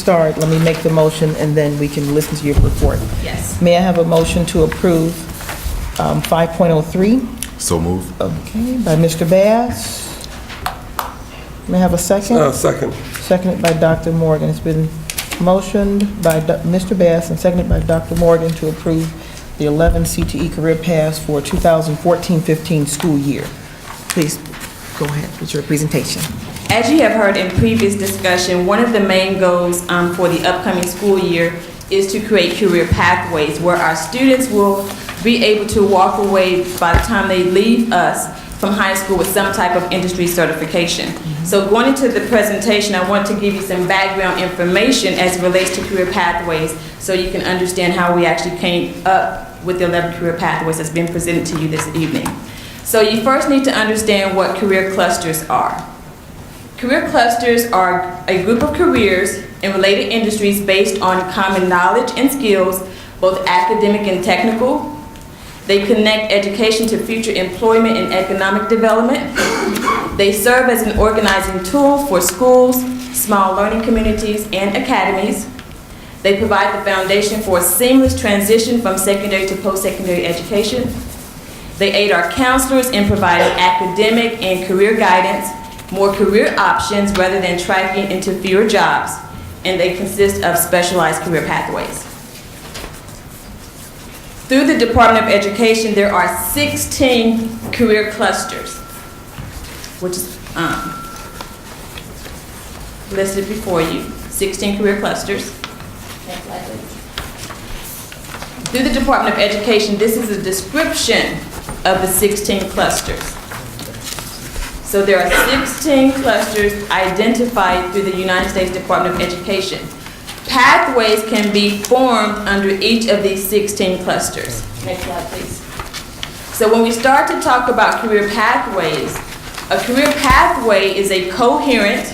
Start, let me make the motion and then we can listen to your report. Yes. May I have a motion to approve 5.03? So move. Okay, by Mr. Bass. May I have a second? Second. Seconded by Dr. Morgan. It's been motioned by Mr. Bass and seconded by Dr. Morgan to approve the 11 CTE career paths for 2014-15 school year. Please go ahead with your presentation. As you have heard in previous discussion, one of the main goals for the upcoming school year is to create career pathways where our students will be able to walk away by the time they leave us from high school with some type of industry certification. So going into the presentation, I want to give you some background information as it relates to career pathways so you can understand how we actually came up with the 11 career pathways that's been presented to you this evening. So you first need to understand what career clusters are. Career clusters are a group of careers in related industries based on common knowledge and skills, both academic and technical. They connect education to future employment and economic development. They serve as an organizing tool for schools, small learning communities, and academies. They provide the foundation for a seamless transition from secondary to post-secondary education. They aid our counselors in providing academic and career guidance, more career options rather than tracking into fewer jobs, and they consist of specialized career pathways. Through the Department of Education, there are 16 career clusters, which is listed before you, 16 career clusters. Next slide, please. Through the Department of Education, this is a description of the 16 clusters. So there are 16 clusters identified through the United States Department of Education. Pathways can be formed under each of these 16 clusters. Next slide, please. So when we start to talk about career pathways, a career pathway is a coherent,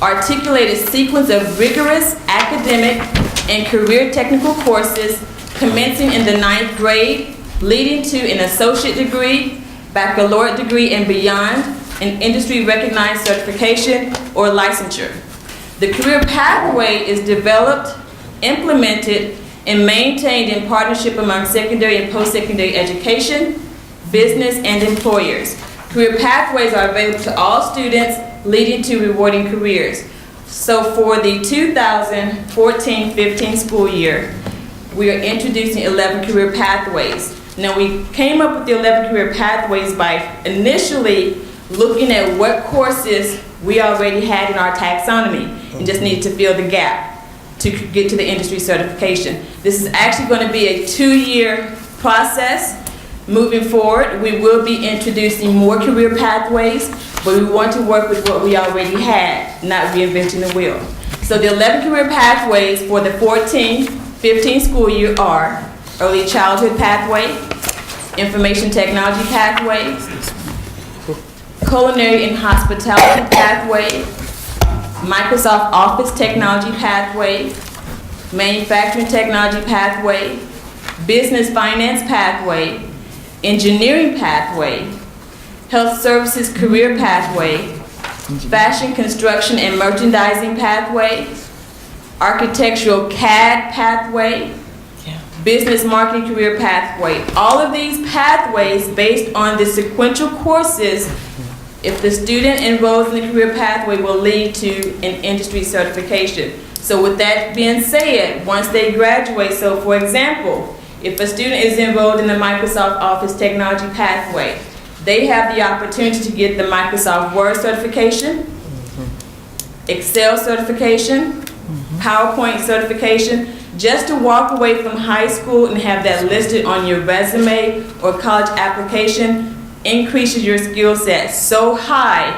articulated sequence of rigorous academic and career technical courses commencing in the 9th grade, leading to an associate degree, baccalaureate degree, and beyond, an industry-recognized certification or licensure. The career pathway is developed, implemented, and maintained in partnership among secondary and post-secondary education, business, and employers. Career pathways are available to all students, leading to rewarding careers. So for the 2014-15 school year, we are introducing 11 career pathways. Now we came up with the 11 career pathways by initially looking at what courses we already had in our taxonomy and just needed to fill the gap to get to the industry certification. This is actually going to be a 2-year process. Moving forward, we will be introducing more career pathways, but we want to work with what we already had, not reinventing the wheel. So the 11 career pathways for the 14-15 school year are early childhood pathway, information technology pathway, culinary and hospitality pathway, Microsoft Office technology pathway, manufacturing technology pathway, business finance pathway, engineering pathway, health services career pathway, fashion, construction, and merchandising pathway, architectural CAD pathway, business marketing career pathway. All of these pathways based on the sequential courses, if the student enrolls in the career pathway, will lead to an industry certification. So with that being said, once they graduate, so for example, if a student is enrolled in the Microsoft Office technology pathway, they have the opportunity to get the Microsoft Word certification, Excel certification, PowerPoint certification, just to walk away from high school and have that listed on your resume or college application increases your skill set so high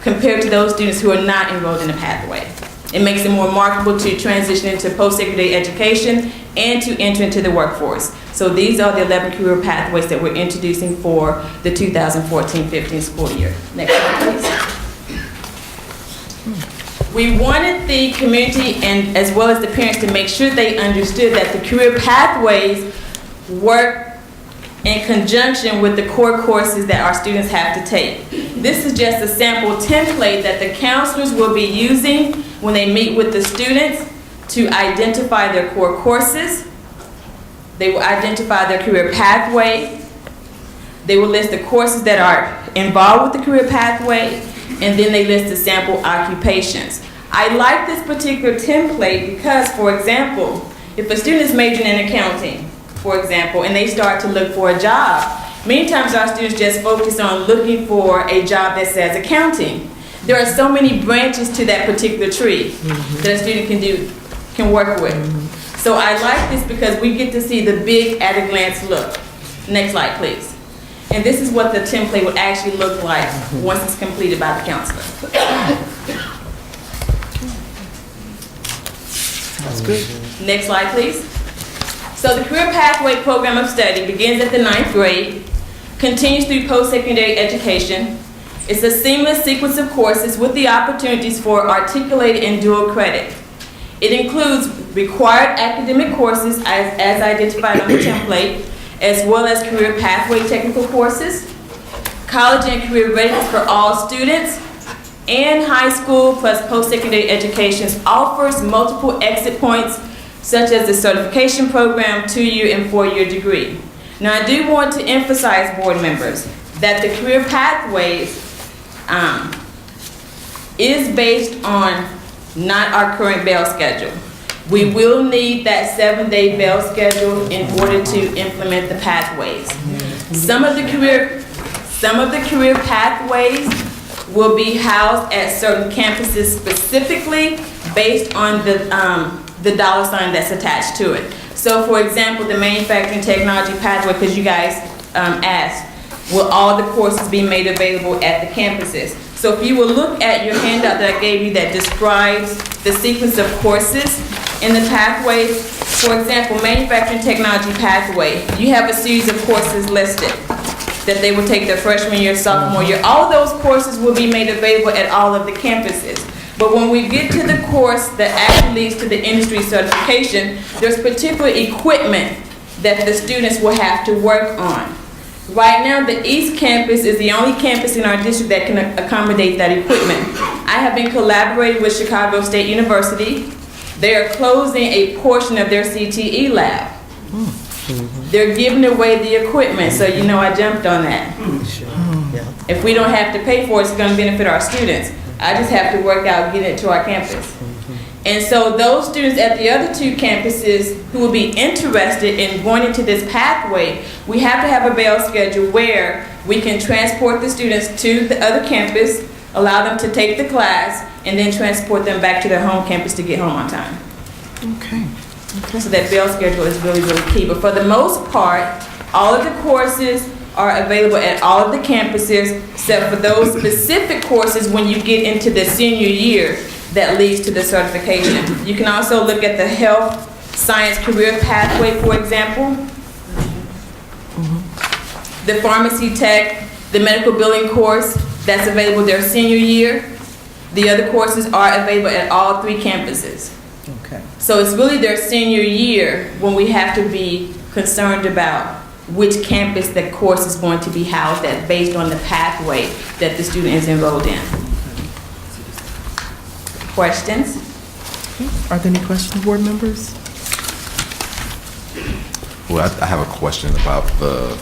compared to those students who are not enrolled in the pathway. It makes it more marketable to transition into post-secondary education and to enter into the workforce. So these are the 11 career pathways that we're introducing for the 2014-15 school year. Next slide, please. We wanted the community and as well as the parents to make sure they understood that the career pathways work in conjunction with the core courses that our students have to take. This is just a sample template that the counselors will be using when they meet with the students to identify their core courses. They will identify their career pathway. They will list the courses that are involved with the career pathway, and then they list the sample occupations. I like this particular template because, for example, if a student is majoring in accounting, for example, and they start to look for a job, many times our students just focus on looking for a job that says accounting. There are so many branches to that particular tree that a student can work with. So I like this because we get to see the big at a glance look. Next slide, please. And this is what the template would actually look like once it's completed by the counselor. That's good. Next slide, please. So the Career Pathway Program of Study begins at the 9th grade, continues through post-secondary education. It's a seamless sequence of courses with the opportunities for articulated and dual credit. It includes required academic courses as identified on the template, as well as career pathway technical courses, college and career readiness for all students, and high school plus post-secondary education offers multiple exit points, such as the certification program, 2-year and 4-year degree. Now, I do want to emphasize, board members, that the career pathways is based on not our current bell schedule. We will need that 7-day bell schedule in order to implement the pathways. Some of the career pathways will be housed at certain campuses specifically based on the dollar sign that's attached to it. So for example, the manufacturing technology pathway, because you guys asked, will all the courses be made available at the campuses? So if you will look at your handout that I gave you that describes the sequence of courses in the pathways, for example, manufacturing technology pathway, you have a series of courses listed that they will take their freshman year, sophomore year. All of those courses will be made available at all of the campuses. But when we get to the course that actually leads to the industry certification, there's particular equipment that the students will have to work on. Right now, the East Campus is the only campus in our district that can accommodate that equipment. I have been collaborating with Chicago State University. They are closing a portion of their CTE lab. They're giving away the equipment, so you know I jumped on that. If we don't have to pay for it, it's going to benefit our students. I just have to work out getting it to our campus. And so those students at the other 2 campuses who will be interested in going into this pathway, we have to have a bell schedule where we can transport the students to the other campus, allow them to take the class, and then transport them back to their home campus to get home on time. Okay. So that bell schedule is really, really key. But for the most part, all of the courses are available at all of the campuses, except for those specific courses when you get into the senior year that leads to the certification. You can also look at the health science career pathway, for example. The pharmacy tech, the medical billing course, that's available their senior year. The other courses are available at all 3 campuses. Okay. So it's really their senior year when we have to be concerned about which campus the course is going to be housed at based on the pathway that the student is enrolled in. Questions? Are there any questions, board members? Well, I have a question about the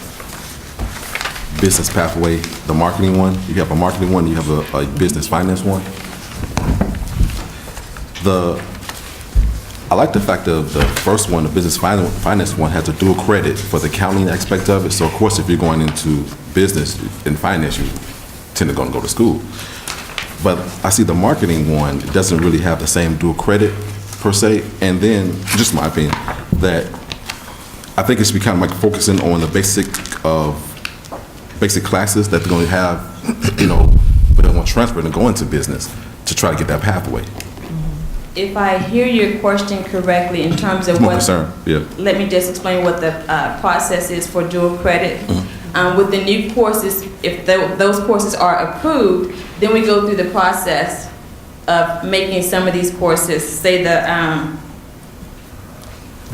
business pathway, the marketing one. You have a marketing one, you have a business finance one. I like the fact that the first one, the business finance one, has a dual credit for the accounting aspect of it. So of course, if you're going into business and finance, you tend to go to school. But I see the marketing one doesn't really have the same dual credit per se. And then, just my opinion, that I think it should be kind of like focusing on the basic classes that they're going to have, but they want to transfer and go into business to try to get that pathway. If I hear your question correctly in terms of More concern, yeah. Let me just explain what the process is for dual credit. With the new courses, if those courses are approved, then we go through the process of making some of these courses, say the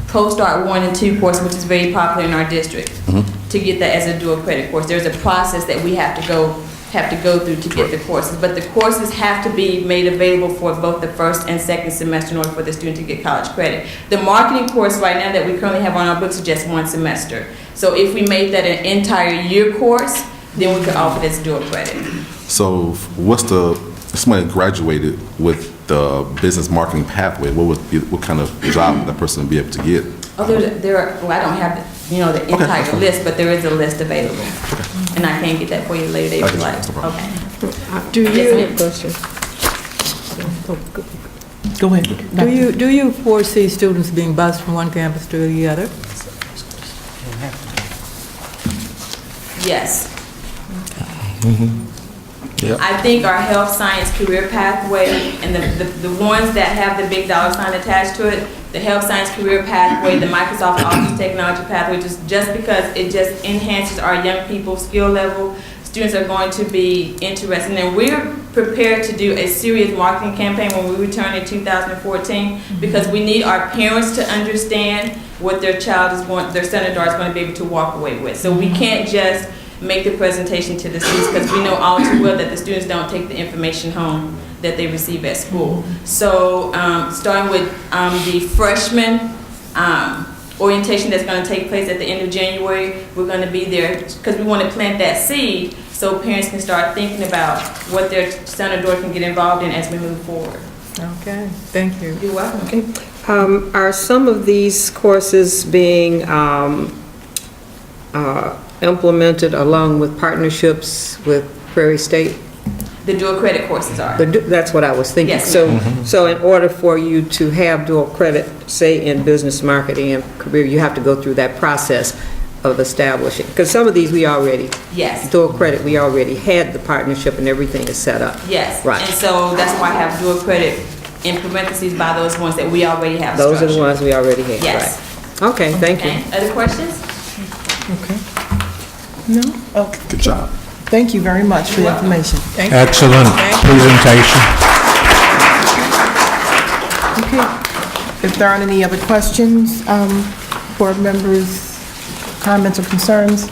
Post-Art 1 and 2 course, which is very popular in our district, to get that as a dual credit course. There's a process that we have to go have to go through to get the courses. But the courses have to be made available for both the first and second semester in order for the student to get college credit. The marketing course right now that we currently have on our books is just one semester. So if we made that an entire year course, then we could offer this dual credit. So if somebody graduated with the business marketing pathway, what kind of job would that person be able to get? Oh, well, I don't have the entire list, but there is a list available. And I can get that for you later if you like. Okay. Do you, Go ahead. do you foresee students being bused from one campus to the other? Yes. I think our health science career pathway and the ones that have the big dollar sign attached to it, the health science career pathway, the Microsoft Office technology pathway, just because it just enhances our young people's skill level, students are going to be interested. And we're prepared to do a serious marketing campaign when we return in 2014 because we need our parents to understand what their child is going, their son or daughter is going to be able to walk away with. So we can't just make the presentation to the students because we know all too well that the students don't take the information home that they receive at school. So starting with the freshman orientation that's going to take place at the end of January, we're going to be there because we want to plant that seed so parents can start thinking about what their son or daughter can get involved in as we move forward. Okay, thank you. You're welcome. Okay. Are some of these courses being implemented along with partnerships with Prairie State? The dual credit courses are. That's what I was thinking. Yes, So in order for you to have dual credit, say in business marketing and career, you have to go through that process of establishing, because some of these we already, Yes. dual credit, we already had the partnership and everything is set up. Yes. Right. And so that's why I have dual credit in parentheses by those ones that we already have Those are the structured. ones we already had, Yes. right? Okay, thank you. Okay. Other questions? Okay. No? Oh, Good job. thank you very much for the information. Thank you. Excellent presentation. Okay. If there aren't any other questions, board members, comments or concerns,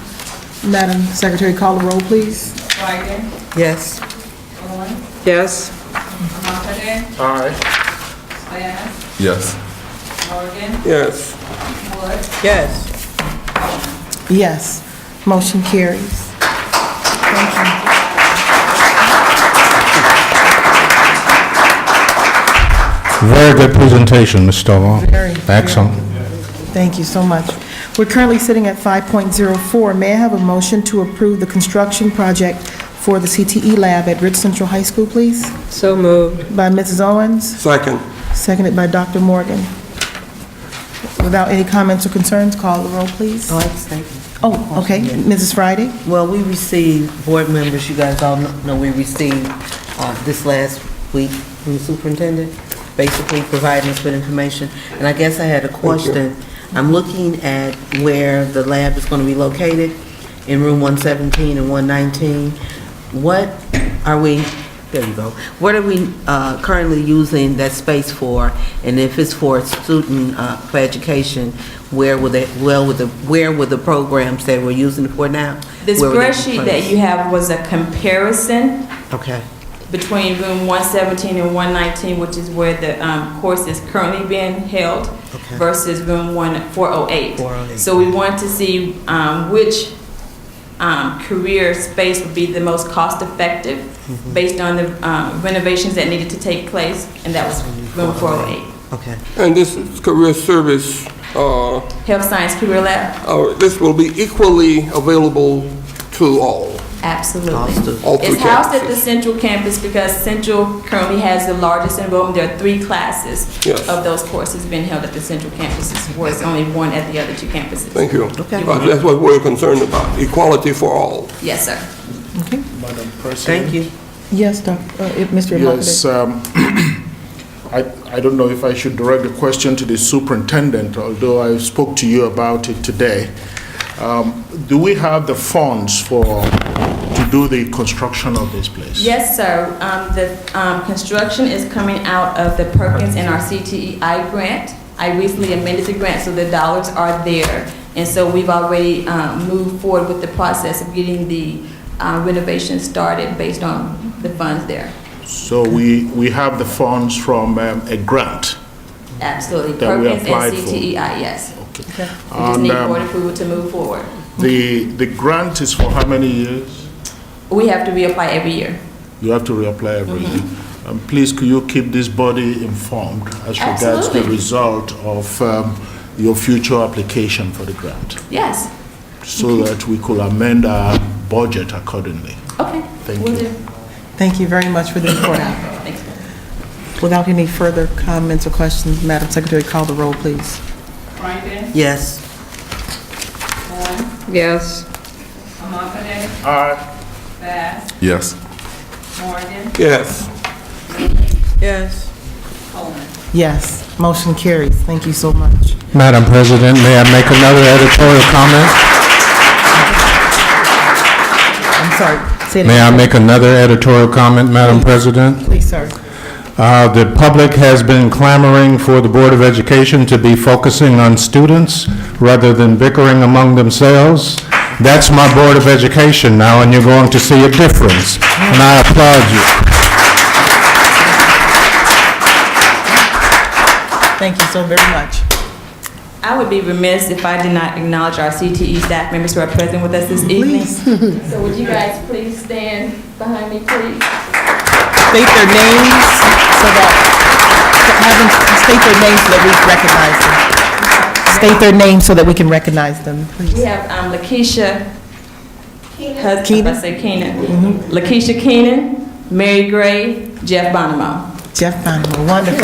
Madam Secretary, call the roll, please. Wagner, Yes. Owen, Yes? Montague, Aye. Diana, Yes. Morgan, Yes. Wood, Yes. Yes. Motion carries. Thank you. Very good presentation, Ms. Stovall. Very. Excellent. Thank you so much. We're currently sitting at 5.04. May I have a motion to approve the construction project for the CTE lab at Ridge Central High School, please? So moved. By Mrs. Owens, Second. seconded by Dr. Morgan. Without any comments or concerns, call the roll, please. Oh, thank you. Oh, okay. Mrs. Friday? Well, we received, board members, you guys all know we received this last week from the superintendent, basically providing us with information. And I guess I had a question. I'm looking at where the lab is going to be located in room 117 and 119. What are we, there you go. What are we currently using that space for? And if it's for student for education, where would the programs that we're using it for now? The where would they be spreadsheet that placed? you have was a comparison Okay. between room 117 and 119, which is where the course is currently being held, Okay. versus room 408. 408. So we want to see which career space would be the most cost-effective based on the renovations that needed to take place, and that was room 408. Okay. And this is career service, Health Science Career Lab? this will be equally available to all. Absolutely. All three It's housed at the campuses. Central campus because Central currently has the largest enrollment. There are 3 classes Yes. of those courses being held at the Central campuses, whereas only 1 at the other 2 campuses. Thank you. Okay. That's what we're concerned about, equality for all. Yes, sir. Madam President. Thank you. Yes, Mr. Yes, Immokalee. I don't know if I should direct the question to the superintendent, although I spoke to you about it today. Do we have the funds to do the construction of this place? Yes, sir. The construction is coming out of the Perkins and our CTEI grant. I recently amended the grant, so the dollars are there. And so we've already moved forward with the process of getting the renovation started based on the funds there. So we have the funds from a grant. Absolutely. That we Perkins applied and for. CTEI, yes. Okay. We just And, need board approval to move forward. the grant is for how many years? We have to reapply every year. You have to reapply every year. Please, could you keep this body informed as regards the Absolutely. result of your future application for the grant, Yes. so that we could amend our budget accordingly? Okay. Thank Will you. do. Thank you very much for the report. Thanks. Without any further comments or questions, Madam Secretary, call the roll, please. Franklin, Yes. Moore, Yes. Amakade, Aye. Bass, Yes. Morgan, Yes. Yes. Coleman. Yes, motion carries. Thank you so much. Madam President, may I make another editorial comment? I'm sorry, say it May I again. make another editorial comment, Madam President? Please, sir. The public has been clamoring for the Board of Education to be focusing on students rather than bickering among themselves. That's my Board of Education now, and you're going to see a difference, and I applaud you. Thank you so very much. I would be remiss if I did not acknowledge our CTE staff members who are present with us this evening. So would you guys please stand behind me, please? State their names so that, state their names so that we recognize them. State their names so that we can recognize them, We please. have Lakeisha Hudson, Keenan? I say Keenan. Lakeisha Keenan, Mary Gray, Jeff Bonamo. Jeff Bonner, wonderful.